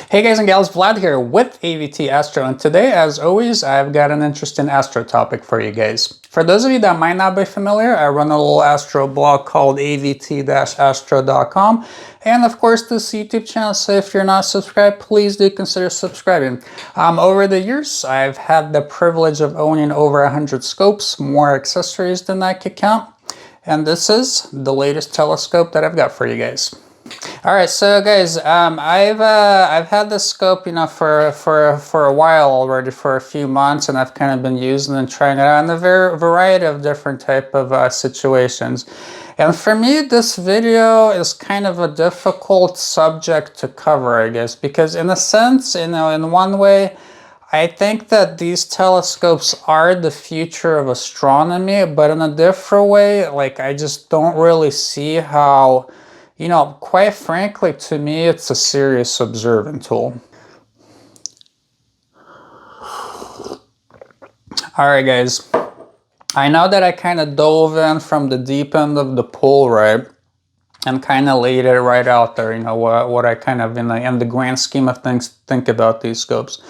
Hey guys and gals, Vlad here with AVT-Astro, and today, as always, I've got an interesting Astro topic for you guys. For those of you that might not be familiar, I run a little Astro blog called AVT-Astro.com, and of course this YouTube channel, so if you're not subscribed, please do consider subscribing. Over the years, I've had the privilege of owning over 100 scopes, more accessories than I could count, and this is the latest telescope that I've got for you guys. All right, so guys, I've had this scope, you know, for a while already, for a few months, and I've kind of been using and trying it out in a variety of different type of situations. And for me, this video is kind of a difficult subject to cover, I guess, because in a sense, you know, in one way, I think that these telescopes are the future of astronomy, but in a different way, like, I just don't really see how. You know, quite frankly, to me, it's a serious observing tool. All right, guys. I know that I kind of dove in from the deep end of the pool, right? And kind of laid it right out there, you know, what I kind of, in the grand scheme of things, think about these scopes.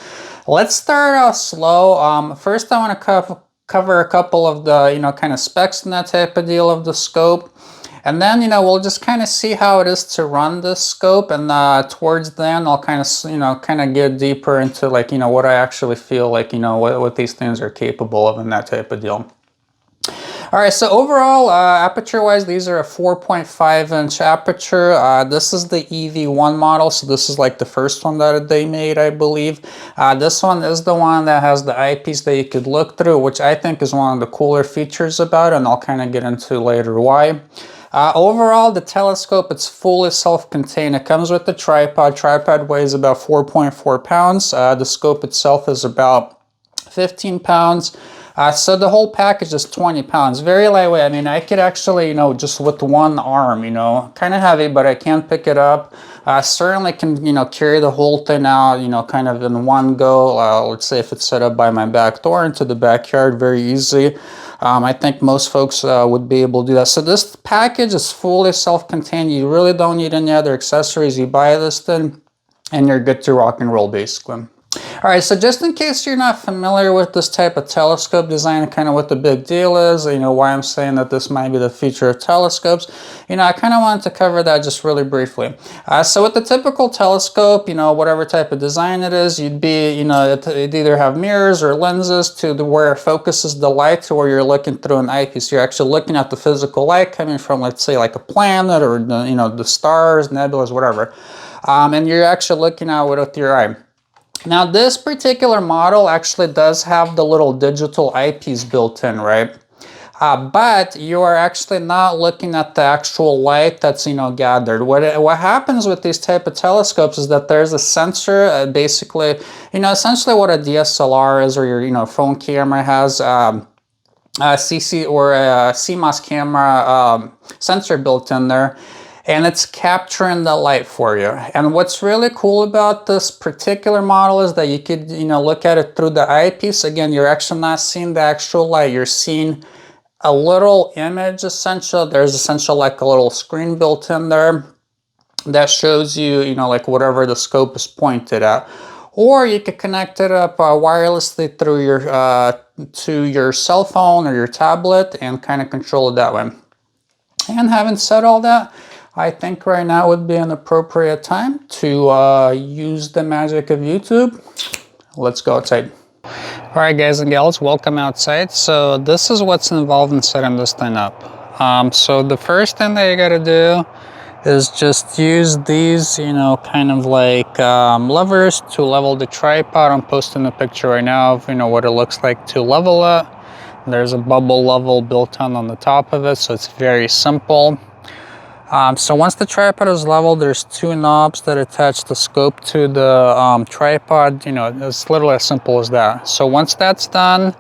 Let's start out slow. First, I want to cover a couple of the, you know, kind of specs and that type of deal of the scope. And then, you know, we'll just kind of see how it is to run this scope, and towards then I'll kind of, you know, get deeper into, like, you know, what I actually feel like, you know, what these things are capable of and that type of deal. All right, so overall, aperture-wise, these are a 4.5-inch aperture. This is the EV1 model, so this is like the first one that they made, I believe. This one is the one that has the eyepiece that you could look through, which I think is one of the cooler features about it, and I'll kind of get into later why. Overall, the telescope, it's fully self-contained. It comes with the tripod. Tripod weighs about 4.4 pounds. The scope itself is about 15 pounds. So the whole package is 20 pounds. Very lightweight. I mean, I could actually, you know, just with one arm, you know, kind of heavy, but I can pick it up. Certainly can, you know, carry the whole thing out, you know, kind of in one go. Let's say if it's set up by my back door into the backyard, very easy. I think most folks would be able to do that. So this package is fully self-contained. You really don't need any other accessories. You buy this thing and you're good to rock and roll, basically. All right, so just in case you're not familiar with this type of telescope design and kind of what the big deal is, you know, why I'm saying that this might be the future of telescopes, you know, I kind of wanted to cover that just really briefly. So with the typical telescope, you know, whatever type of design it is, you'd be, you know, it'd either have mirrors or lenses to where it focuses the light to where you're looking through an eyepiece. You're actually looking at the physical light coming from, let's say, like a planet or, you know, the stars, nebulas, whatever. And you're actually looking at it with your eye. Now, this particular model actually does have the little digital eyepiece built in, right? But you are actually not looking at the actual light that's, you know, gathered. What happens with these type of telescopes is that there's a sensor, basically, you know, essentially what a DSLR is, or your, you know, phone camera has, CC or a CMOS camera sensor built in there. And it's capturing the light for you. And what's really cool about this particular model is that you could, you know, look at it through the eyepiece. Again, you're actually not seeing the actual light. You're seeing a little image, essentially. There's essentially like a little screen built in there that shows you, you know, like whatever the scope is pointed at. Or you could connect it up wirelessly through your to your cell phone or your tablet and kind of control it that way. And having said all that, I think right now would be an appropriate time to use the magic of YouTube. Let's go outside. All right, guys and gals, welcome outside. So this is what's involved in setting this thing up. So the first thing that you gotta do is just use these, you know, kind of like levers to level the tripod. I'm posting a picture right now of, you know, what it looks like to level it. There's a bubble level built on the top of it, so it's very simple. So once the tripod is leveled, there's two knobs that attach the scope to the tripod. You know, it's literally as simple as that. So once that's done,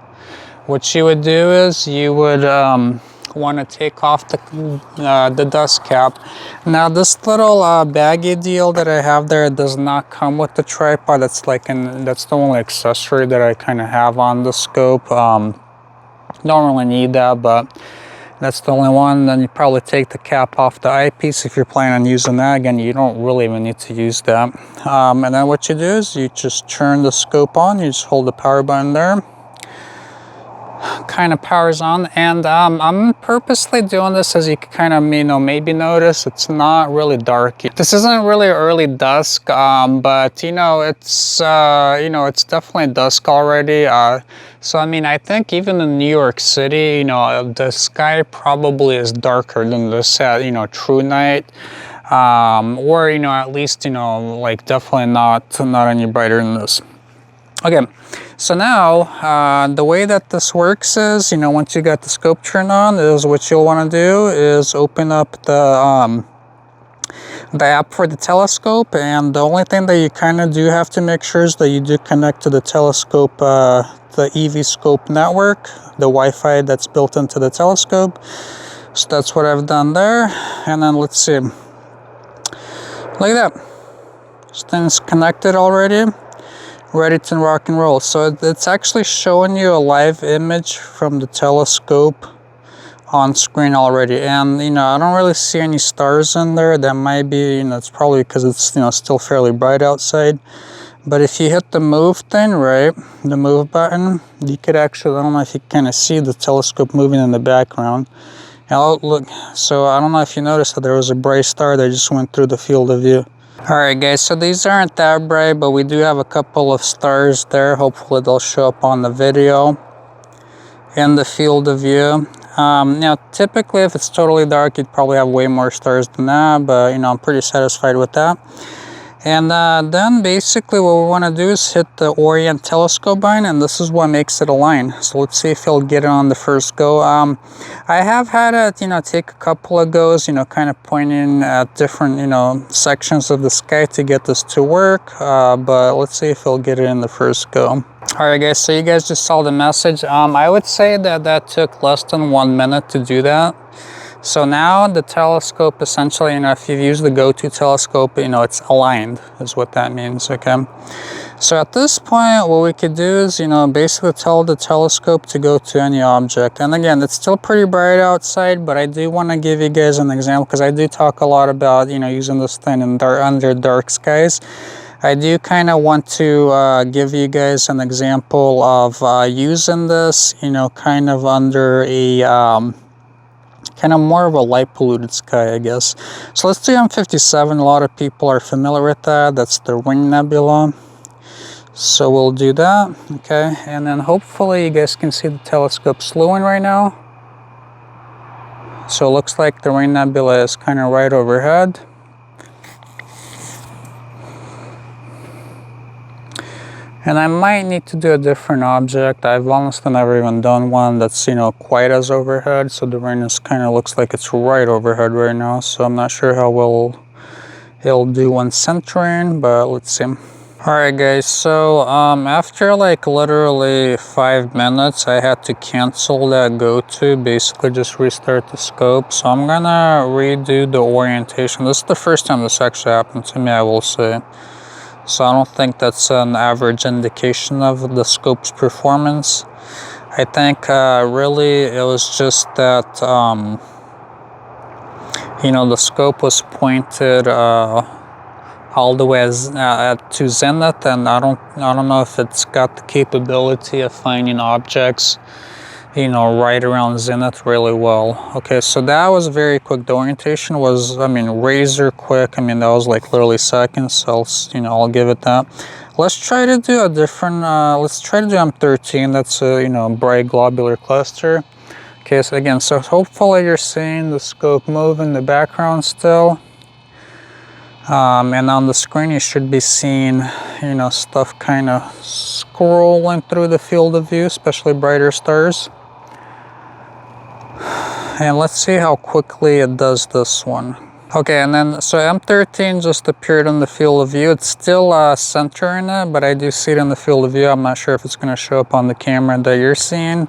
what you would do is you would want to take off the dust cap. Now this little baggy deal that I have there does not come with the tripod. That's like that's the only accessory that I kind of have on the scope. Don't really need that, but That's the only one. Then you probably take the cap off the eyepiece if you're planning on using that. Again, you don't really even need to use that. And then what you do is you just turn the scope on. You just hold the power button there. Kind of powers on, and I'm purposely doing this, as you can kind of maybe notice it's not really dark. This isn't really early dusk, but it's it's definitely dusk already. So I mean, I think even in New York City, the sky probably is darker than this at true night, or at least like definitely not any brighter than this. Okay, so now the way that this works is, once you got the scope turned on, is what you'll want to do is open up the app for the telescope, and the only thing that you kind of do have to make sure is that you do connect to the telescope, the EV scope network, the Wi-Fi that's built into the telescope. So that's what I've done there, and then let's see. Look at that. This thing's connected already. Ready to rock and roll. So it's actually showing you a live image from the telescope on screen already, and I don't really see any stars in there. That might be it's probably because it's still fairly bright outside. But if you hit the move thing, right, the move button, you could actually, I don't know if you kind of see the telescope moving in the background. And look, so I don't know if you noticed that there was a bright star that just went through the field of view. Alright guys, so these aren't that bright, but we do have a couple of stars there. Hopefully they'll show up on the video in the field of view. Now typically if it's totally dark, you'd probably have way more stars than that, but I'm pretty satisfied with that. And then basically what we want to do is hit the orient telescope button, and this is what makes it align. So let's see if he'll get it on the first go. I have had it take a couple of goes, kind of pointing at different sections of the sky to get this to work, but let's see if he'll get it in the first go. Alright guys, so you guys just saw the message. I would say that took less than 1 minute to do that. So now the telescope essentially, if you've used the go-to telescope, it's aligned is what that means, okay? So at this point, what we could do is, basically tell the telescope to go to any object. And again, it's still pretty bright outside, but I do want to give you guys an example, because I do talk a lot about, using this thing in under dark skies. I do kind of want to give you guys an example of using this, kind of under a kind of more of a light polluted sky, I guess. So let's do M57. A lot of people are familiar with that. That's the Ring Nebula. So we'll do that, okay? And then hopefully you guys can see the telescope slewing right now. So it looks like the Ring Nebula is kind of right overhead. And I might need to do a different object. I've honestly never even done one that's, quite as overhead. So the ring is kind of looks like it's right overhead right now. So I'm not sure how well it'll do when centering, but let's see. Alright guys, so after like literally 5 minutes, I had to cancel that go-to, basically just restart the scope. So I'm gonna redo the orientation. This is the first time this actually happened to me, I will say. So I don't think that's an average indication of the scope's performance. I think really it was just that the scope was pointed all the way to zenith, and I don't know if it's got the capability of finding objects right around zenith really well. Okay, so that was very quick. The orientation was, razor quick. That was like literally seconds, so I'll give it that. Let's try to do a different, let's try to do M13. That's a, bright globular cluster. Okay, so again, so hopefully you're seeing the scope move in the background still. And on the screen you should be seeing, stuff kind of scrolling through the field of view, especially brighter stars. And let's see how quickly it does this one. Okay, and then, so M13 just appeared in the field of view. It's still centering it, but I do see it in the field of view. I'm not sure if it's going to show up on the camera that you're seeing.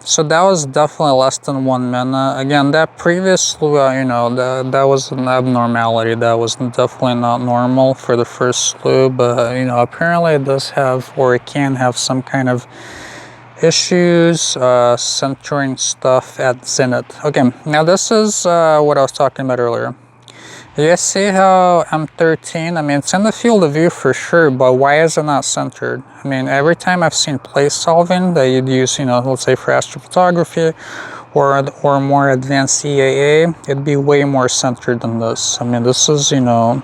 So that was definitely less than 1 minute. Again, that previous, that was an abnormality. That was definitely not normal for the first slew, but, apparently it does have, or it can have some kind of Issues, centering stuff at zenith. Okay, now this is what I was talking about earlier. You guys see how M13, I mean, it's in the field of view for sure, but why is it not centered? I mean, every time I've seen place solving that you'd use, you know, let's say for astrophotography or more advanced EAA, it'd be way more centered than this. I mean, this is, you know,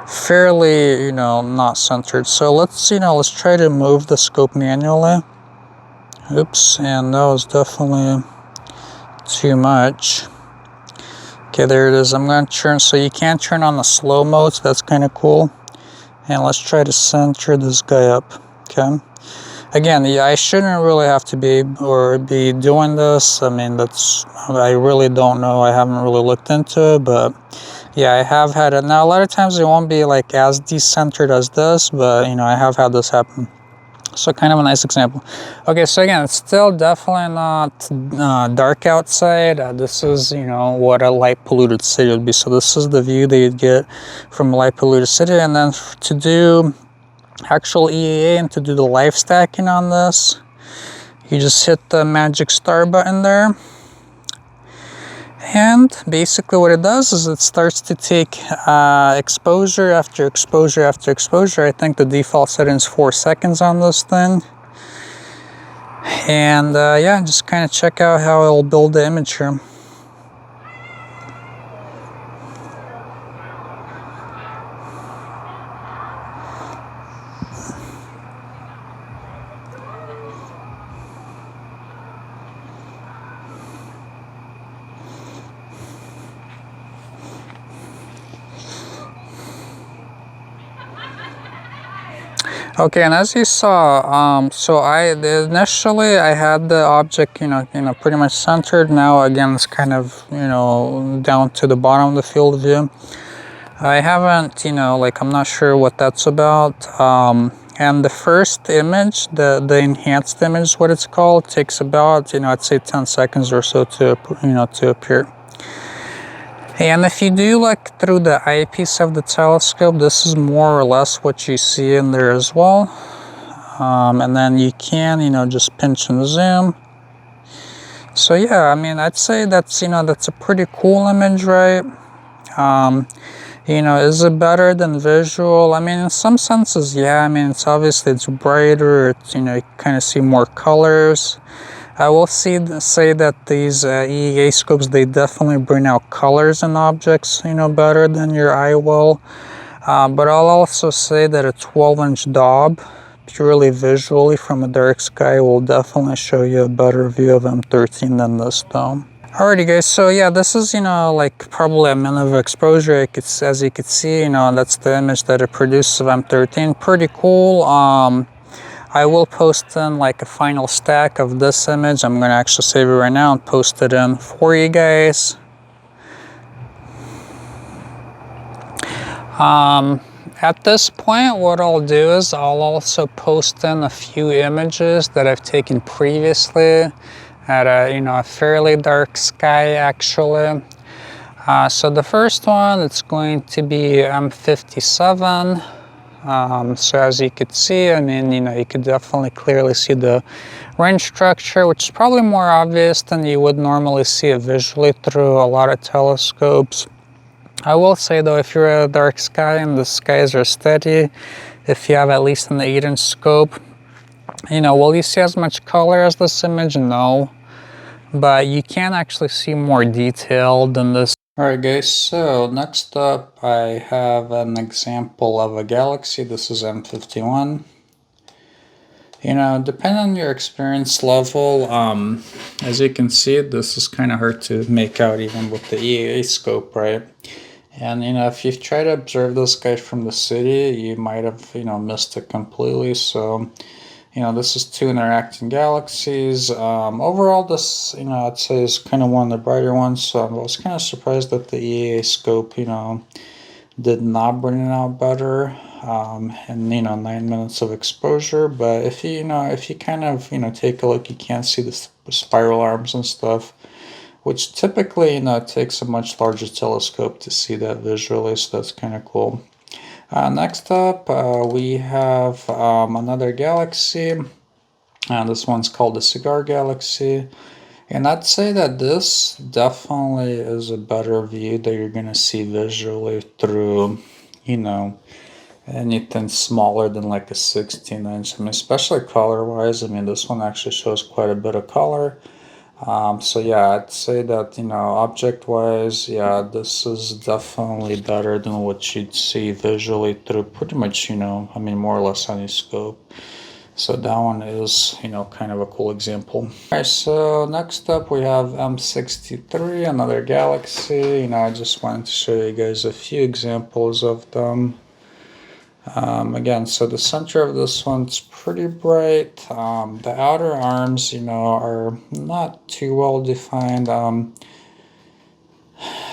fairly, you know, not centered. So let's, you know, let's try to move the scope manually. Oops, and that was definitely too much. Okay, there it is. I'm going to turn, so you can turn on the slow mode, so that's kind of cool. And let's try to center this guy up, okay? Again, yeah, I shouldn't really have to be doing this. I mean, I really don't know. I haven't really looked into it, but yeah, I have had it. Now, a lot of times it won't be like as decentered as this, but you know, I have had this happen. So kind of a nice example. Okay, so again, it's still definitely not dark outside. This is, you know, what a light polluted city would be. So this is the view that you'd get from a light polluted city. And then to do actual EAA and to do the live stacking on this, you just hit the magic star button there. And basically what it does is it starts to take exposure after exposure after exposure. I think the default setting is 4 seconds on this thing. And yeah, just kind of check out how it'll build the image here. Okay, and as you saw, so initially I had the object, you know, pretty much centered. Now again, it's kind of, you know, down to the bottom of the field of view. I haven't, you know, like I'm not sure what that's about. And the first image, the enhanced image, what it's called, takes about, you know, I'd say 10 seconds or so to, you know, to appear. And if you do look through the eyepiece of the telescope, this is more or less what you see in there as well. And then you can, you know, just pinch and zoom. So yeah, I mean, I'd say that's, you know, that's a pretty cool image, right? You know, is it better than visual? I mean, in some senses, yeah. I mean, it's obviously it's brighter. It's, you know, you kind of see more colors. I will say that these EAA scopes, they definitely bring out colors in objects, you know, better than your eye will. But I'll also say that a 12-inch Dob, purely visually from a dark sky, will definitely show you a better view of M13 than this though. Alrighty guys, so yeah, this is, you know, like probably a minute of exposure. As you can see, you know, that's the image that it produces of M13. Pretty cool. I will post in like a final stack of this image. I'm going to actually save it right now and post it in for you guys. At this point, what I'll do is I'll also post in a few images that I've taken previously at a, you know, a fairly dark sky actually. So the first one, it's going to be M57. So as you could see, I mean, you know, you could definitely clearly see the ring structure, which is probably more obvious than you would normally see it visually through a lot of telescopes. I will say though, if you're at a dark sky and the skies are steady, if you have at least an 8-inch scope, you know, will you see as much color as this image? No, but you can actually see more detail than this. Alright guys, so next up I have an example of a galaxy. This is M51. You know, depending on your experience level, as you can see, this is kind of hard to make out even with the EAA scope, right? And you know, if you try to observe this guy from the city, you might have, you know, missed it completely. So you know, this is 2 interacting galaxies. Overall, this, you know, I'd say is kind of one of the brighter ones. So I was kind of surprised that the EAA scope, you know, did not bring it out better. And, you know, 9 minutes of exposure. But if you, you know, if you kind of, you know, take a look, you can see the spiral arms and stuff, which typically, you know, it takes a much larger telescope to see that visually. So that's kind of cool. Next up, we have another galaxy. This one's called the Cigar Galaxy. And I'd say that this definitely is a better view that you're going to see visually through, you know, anything smaller than like a 16-inch. I mean, especially color-wise, I mean, this one actually shows quite a bit of color. So yeah, I'd say that, you know, object-wise, yeah, this is definitely better than what you'd see visually through pretty much, you know, I mean, more or less any scope. So that one is, you know, kind of a cool example. All right, so next up we have M63, another Galaxy. You know, I just wanted to show you guys a few examples of them. Again, so the center of this one's pretty bright. The outer arms, you know, are not too well defined.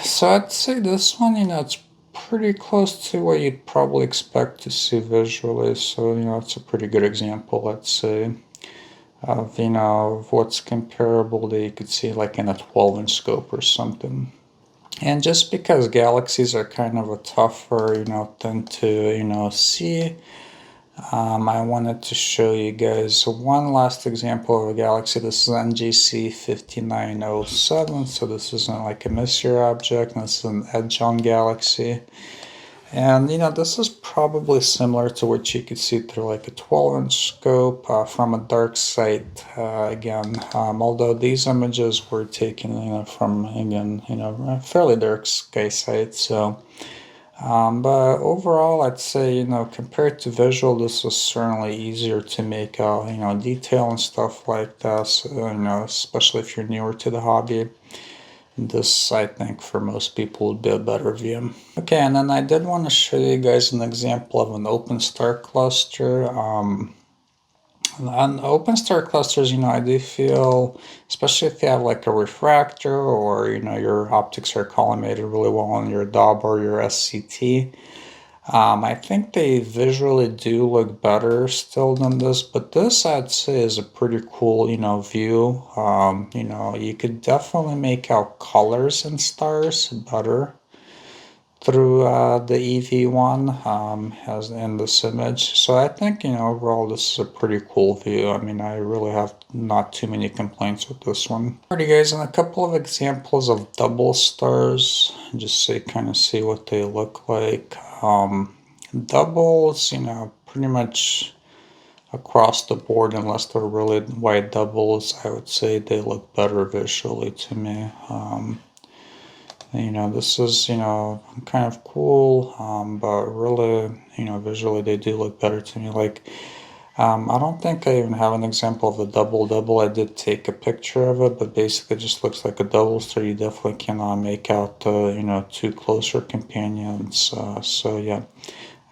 So I'd say this one, you know, it's pretty close to what you'd probably expect to see visually. So, you know, it's a pretty good example, let's say, of, you know, of what's comparable that you could see like in a 12-inch scope or something. And just because galaxies are kind of a tougher, you know, thing to, you know, see, I wanted to show you guys one last example of a galaxy. This is NGC 5907, so this isn't like a Messier object, this is an edge-on galaxy. And, you know, this is probably similar to what you could see through like a 12-inch scope from a dark site, again, although these images were taken, you know, from, again, you know, a fairly dark sky site, so... but overall, I'd say, you know, compared to visual, this is certainly easier to make out, you know, detail and stuff like that, so, you know, especially if you're newer to the hobby. This, I think, for most people would be a better view. Okay, and then I did want to show you guys an example of an open star cluster. On open star clusters, you know, I do feel, especially if you have like a refractor or, you know, your optics are collimated really well on your DOB or your SCT, I think they visually do look better still than this, but this I'd say is a pretty cool, you know, view. You know, you could definitely make out colors and stars better through the EV1 as in this image. So I think, you know, overall this is a pretty cool view. I mean, I really have not too many complaints with this one. Alrighty guys, and a couple of examples of double stars, just so you kind of see what they look like. Doubles, you know, pretty much across the board, unless they're really wide doubles, I would say they look better visually to me. You know, this is, you know, kind of cool, but really, you know, visually they do look better to me. Like, I don't think I even have an example of a double-double. I did take a picture of it, but basically it just looks like a double star. You definitely cannot make out, you know, two closer companions. So, yeah,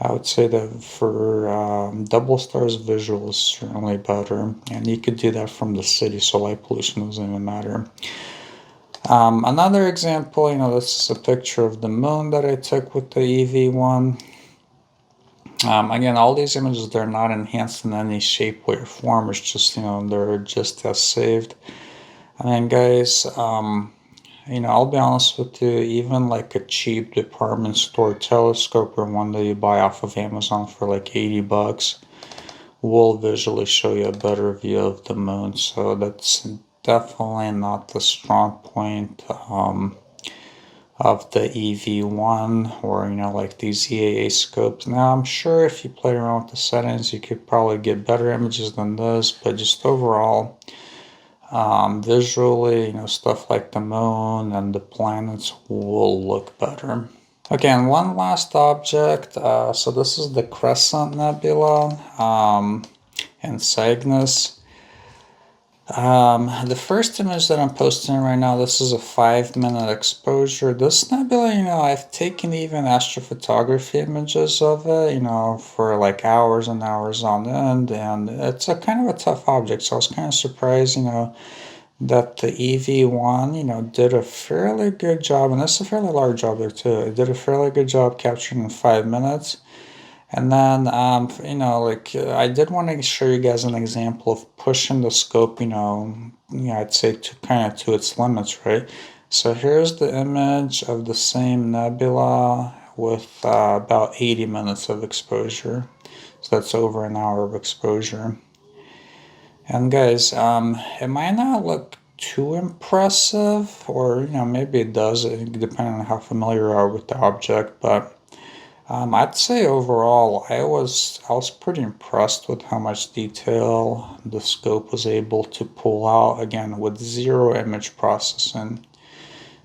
I would say that for double stars, visual is certainly better. And you could do that from the city, so light pollution doesn't even matter. Another example, you know, this is a picture of the moon that I took with the EV1. Again, all these images, they're not enhanced in any shape, way, or form. It's just, you know, they're just as saved. And then, guys, you know, I'll be honest with you, even like a cheap department store telescope or one that you buy off of Amazon for like 80 bucks will visually show you a better view of the moon. So that's definitely not the strong point of the EV1 or, you know, like these EAA scopes. Now, I'm sure if you play around with the settings, you could probably get better images than this, but just overall, visually, you know, stuff like the moon and the planets will look better. Okay, and one last object. So this is the Crescent Nebula in Cygnus. The first image that I'm posting right now, this is a 5-minute exposure. This nebula, you know, I've taken even astrophotography images of it, you know, for like hours and hours on end, and it's a kind of a tough object, so I was kind of surprised, you know, that the EV1, you know, did a fairly good job, and this is a fairly large object too, it did a fairly good job capturing in 5 minutes. And then, you know, like I did want to show you guys an example of pushing the scope, you know, I'd say to kind of to its limits, right? So here's the image of the same nebula with about 80 minutes of exposure. So that's over an hour of exposure. And guys, it might not look too impressive, or maybe it does, depending on how familiar you are with the object. But I'd say overall, I was pretty impressed with how much detail the scope was able to pull out, again with zero image processing.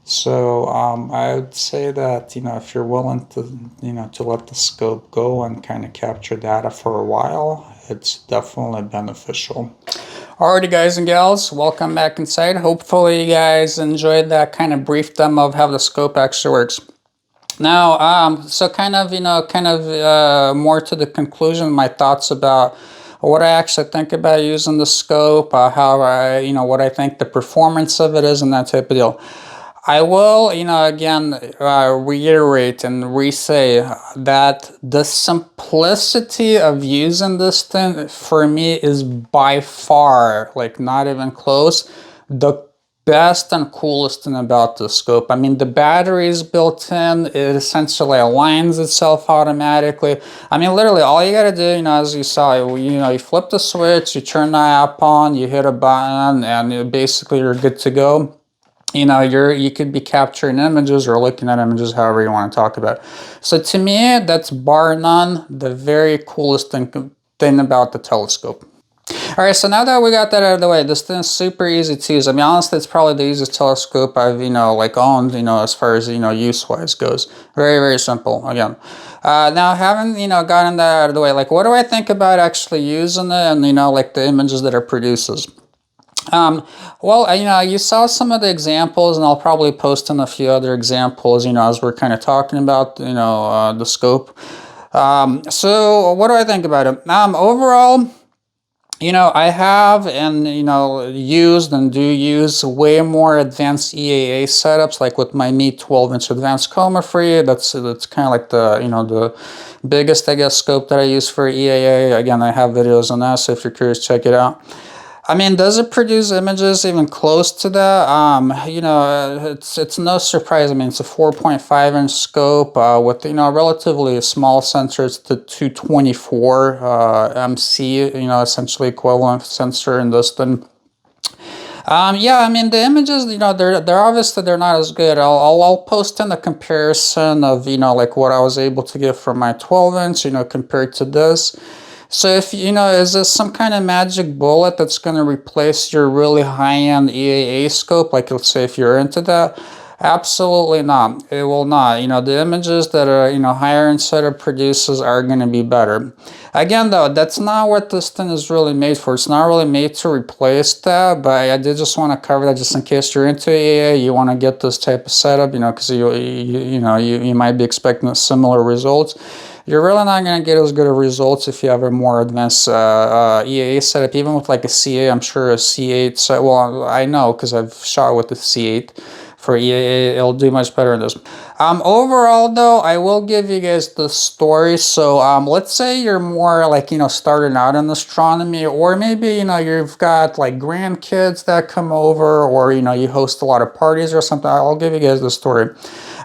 So I would say that if you're willing to to let the scope go and kind of capture data for a while, it's definitely beneficial. Alrighty, guys and gals, welcome back inside. Hopefully you guys enjoyed that kind of brief demo of how the scope actually works. Now, so kind of more to the conclusion, my thoughts about what I actually think about using the scope, how I what I think the performance of it is, and that type of deal. I will, again, reiterate and re-say that the simplicity of using this thing for me is by far, like not even close, the best and coolest thing about the scope. I mean, the battery is built in, it essentially aligns itself automatically. I mean, literally all you gotta do, as you saw, you flip the switch, you turn the app on, you hit a button, and basically you're good to go. You could be capturing images or looking at images, however you want to talk about. So to me, that's bar none the very coolest thing about the telescope. All right, so now that we got that out of the way, this thing is super easy to use. I mean, honestly, it's probably the easiest telescope I've, owned, as far as, use-wise goes. Very, very simple, again. Now, having, gotten that out of the way, like, what do I think about actually using it and, like the images that it produces? Well, you saw some of the examples, and I'll probably post in a few other examples, as we're kind of talking about, the scope. So what do I think about it? Overall, I have and, used and do use way more advanced EAA setups, like with my Mi 12-inch advanced coma free. That's kind of like the, the biggest, I guess, scope that I use for EAA. Again, I have videos on that, so if you're curious, check it out. I mean, does it produce images even close to that? It's no surprise. I mean, it's a 4.5-inch scope with, relatively a small sensor. It's the 224 MC, essentially equivalent sensor in this thing. Yeah, I mean, the images, they're obviously they're not as good. I'll post in a comparison of, like what I was able to get from my 12-inch, compared to this. So if, is this some kind of magic bullet that's going to replace your really high-end EAA scope? Like, let's say if you're into that, absolutely not. It will not. The images that are, higher end setup produces are going to be better. Again, though, that's not what this thing is really made for. It's not really made to replace that, but I did just want to cover that just in case you're into EAA, you want to get this type of setup, because you might be expecting similar results. You're really not going to get as good of results if you have a more advanced EAA setup, even with like a CA. I'm sure a C8, well, I know because I've shot with the C8 for EAA, it'll do much better in this. Overall, though, I will give you guys the story. So let's say you're more like, starting out in astronomy, or maybe, you've got like grandkids that come over, or, you host a lot of parties or something. I'll give you guys the story.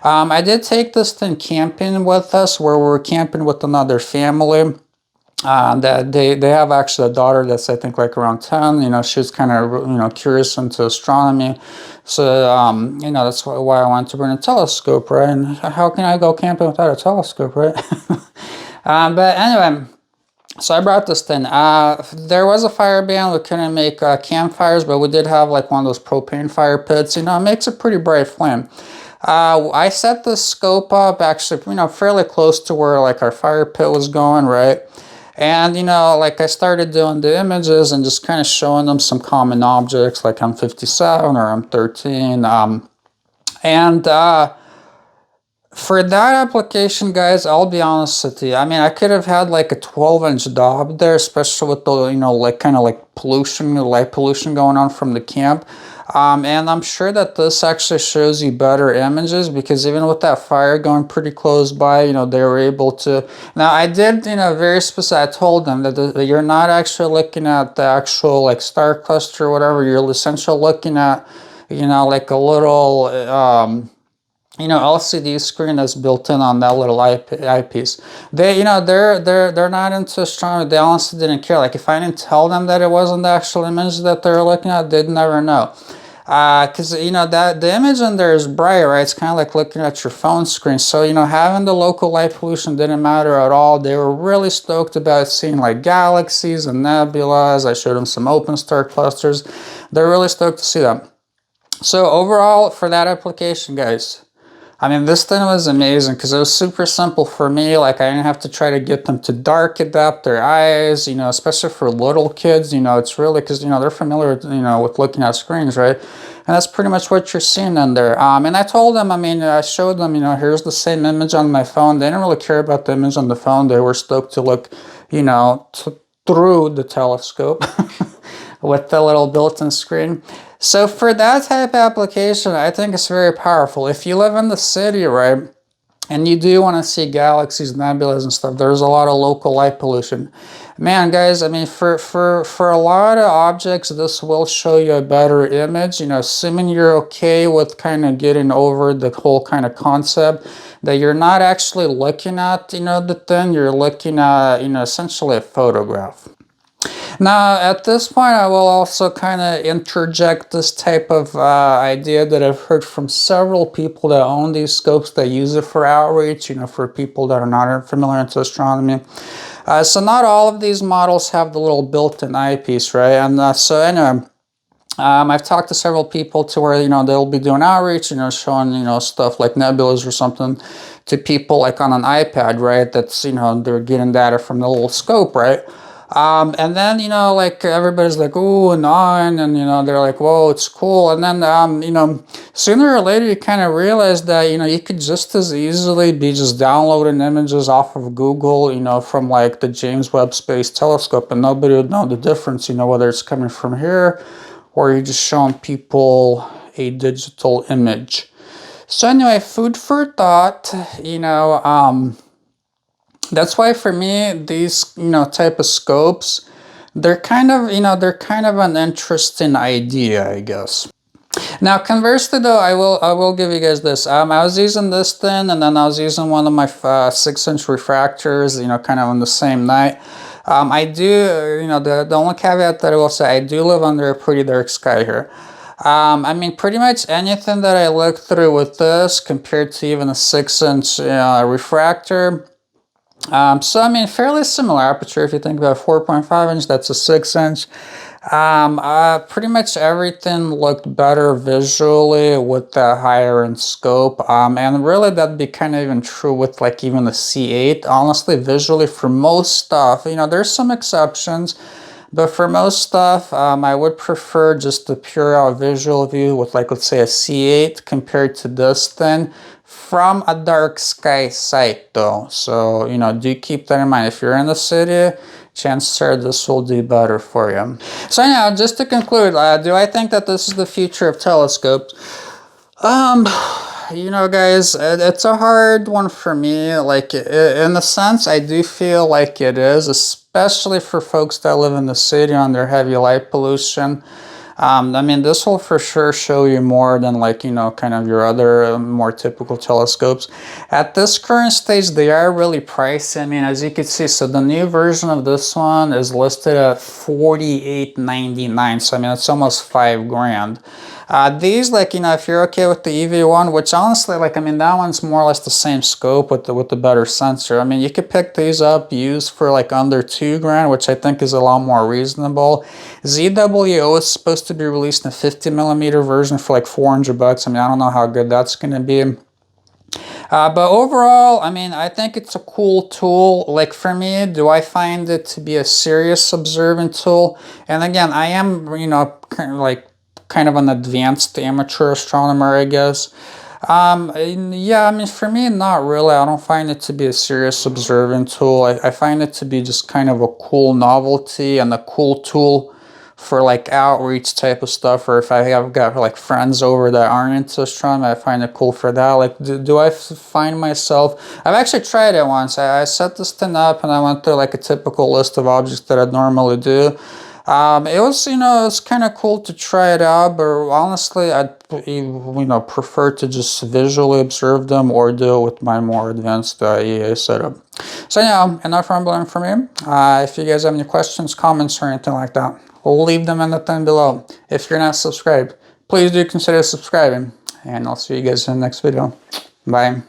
I did take this thing camping with us, where we're camping with another family. That they have actually a daughter that's, I think, like around 10. She's kind of curious into astronomy, so that's why I wanted to bring a telescope, right? And how can I go camping without a telescope, right? But anyway, so I brought this thing. There was a fire ban. We couldn't make campfires, but we did have like one of those propane fire pits. It makes a pretty bright flame. I set the scope up actually, fairly close to where like our fire pit was going, right? And, like I started doing the images and just kind of showing them some common objects like M57 or M13. For that application, guys, I'll be honest with you. I mean, I could have had like a 12-inch Dob there, especially with the, like kind of like pollution, light pollution going on from the camp. And I'm sure that this actually shows you better images, because even with that fire going pretty close by, they were able to. Now, I did, very specific. I told them that you're not actually looking at the actual like star cluster or whatever. You're essentially looking at, like a little, LCD screen that's built in on that little eyepiece. They, they're not into astronomy. They honestly didn't care. Like if I didn't tell them that it wasn't the actual image that they're looking at, they'd never know. Because that the image in there is bright, right? It's kind of like looking at your phone screen. So having the local light pollution didn't matter at all. They were really stoked about seeing like galaxies and nebulas. I showed them some open star clusters. They're really stoked to see them. So overall, for that application, guys, I mean, this thing was amazing because it was super simple for me. Like, I didn't have to try to get them to dark adapt their eyes, especially for little kids. It's really because, they're familiar with, with looking at screens, right? And that's pretty much what you're seeing in there. And I told them, I showed them, here's the same image on my phone. They didn't really care about the image on the phone. They were stoked to look, through the telescope with the little built-in screen. So for that type of application, I think it's very powerful. If you live in the city, right, and you do want to see galaxies, nebulas and stuff, there's a lot of local light pollution. Man, guys, I mean, for a lot of objects, this will show you a better image, assuming you're okay with kind of getting over the whole kind of concept that you're not actually looking at, the thing, you're looking at, essentially a photograph. Now, at this point, I will also kind of interject this type of idea that I've heard from several people that own these scopes that use it for outreach, for people that are not familiar into astronomy. So not all of these models have the little built-in eyepiece, right? And so anyway, I've talked to several people to where, they'll be doing outreach, showing, stuff like nebulas or something to people like on an iPad, right? That's, they're getting data from the little scope, right? And then, like everybody's like, ooh, 9, and, they're like, whoa, it's cool. And then, sooner or later you kind of realize that, you could just as easily be just downloading images off of Google, from like the James Webb Space Telescope, and nobody would know the difference, whether it's coming from here or you're just showing people a digital image. So anyway, food for thought, that's why for me, these, type of scopes, they're kind of an interesting idea, I guess. Now, conversely though, I will give you guys this. I was using this thing, and then I was using one of my 6-inch refractors, kind of on the same night. I do, the only caveat that I will say, I do live under a pretty dark sky here. I mean, pretty much anything that I look through with this compared to even a 6-inch refractor, so I mean, fairly similar aperture. If you think about 4.5-inch, that's a 6-inch. Pretty much everything looked better visually with the higher end scope. And really that'd be kind of even true with like even the C8. Honestly, visually for most stuff, there's some exceptions, but for most stuff, I would prefer just the pure out visual view with like, let's say a C8 compared to this thing. From a dark sky site though, so do keep that in mind. If you're in the city, chances are this will do better for you. So anyhow, just to conclude, do I think that this is the future of telescopes? Guys, it's a hard one for me. Like, in a sense, I do feel like it is, especially for folks that live in the city under heavy light pollution. I mean, this will for sure show you more than like, kind of your other more typical telescopes. At this current stage, they are really pricey. I mean, as you can see, so the new version of this one is listed at $48.99. So, I mean, it's almost $5,000. These, like, if you're okay with the EV1, which honestly, like, I mean, that one's more or less the same scope with the better sensor. I mean, you could pick these up used for like under $2,000, which I think is a lot more reasonable. ZWO is supposed to be released in a 50mm version for like $400. I mean, I don't know how good that's going to be. But overall, I mean, I think it's a cool tool. Like for me, do I find it to be a serious observant tool? And again, I am, kind of an advanced amateur astronomer, I guess. Yeah, I mean, for me, not really. I don't find it to be a serious observant tool. I find it to be just kind of a cool novelty and a cool tool for like outreach type of stuff, or if I have got like friends over that aren't into astronomy, I find it cool for that. Like, do I find myself, I've actually tried it once. I set this thing up and I went through like a typical list of objects that I'd normally do. It was, you know, it's kind of cool to try it out, but honestly, I'd, you know, prefer to just visually observe them or do it with my more advanced EAA setup. So yeah, enough rambling from me. If you guys have any questions, comments, or anything like that, leave them in the thing below. If you're not subscribed, please do consider subscribing, and I'll see you guys in the next video. Bye.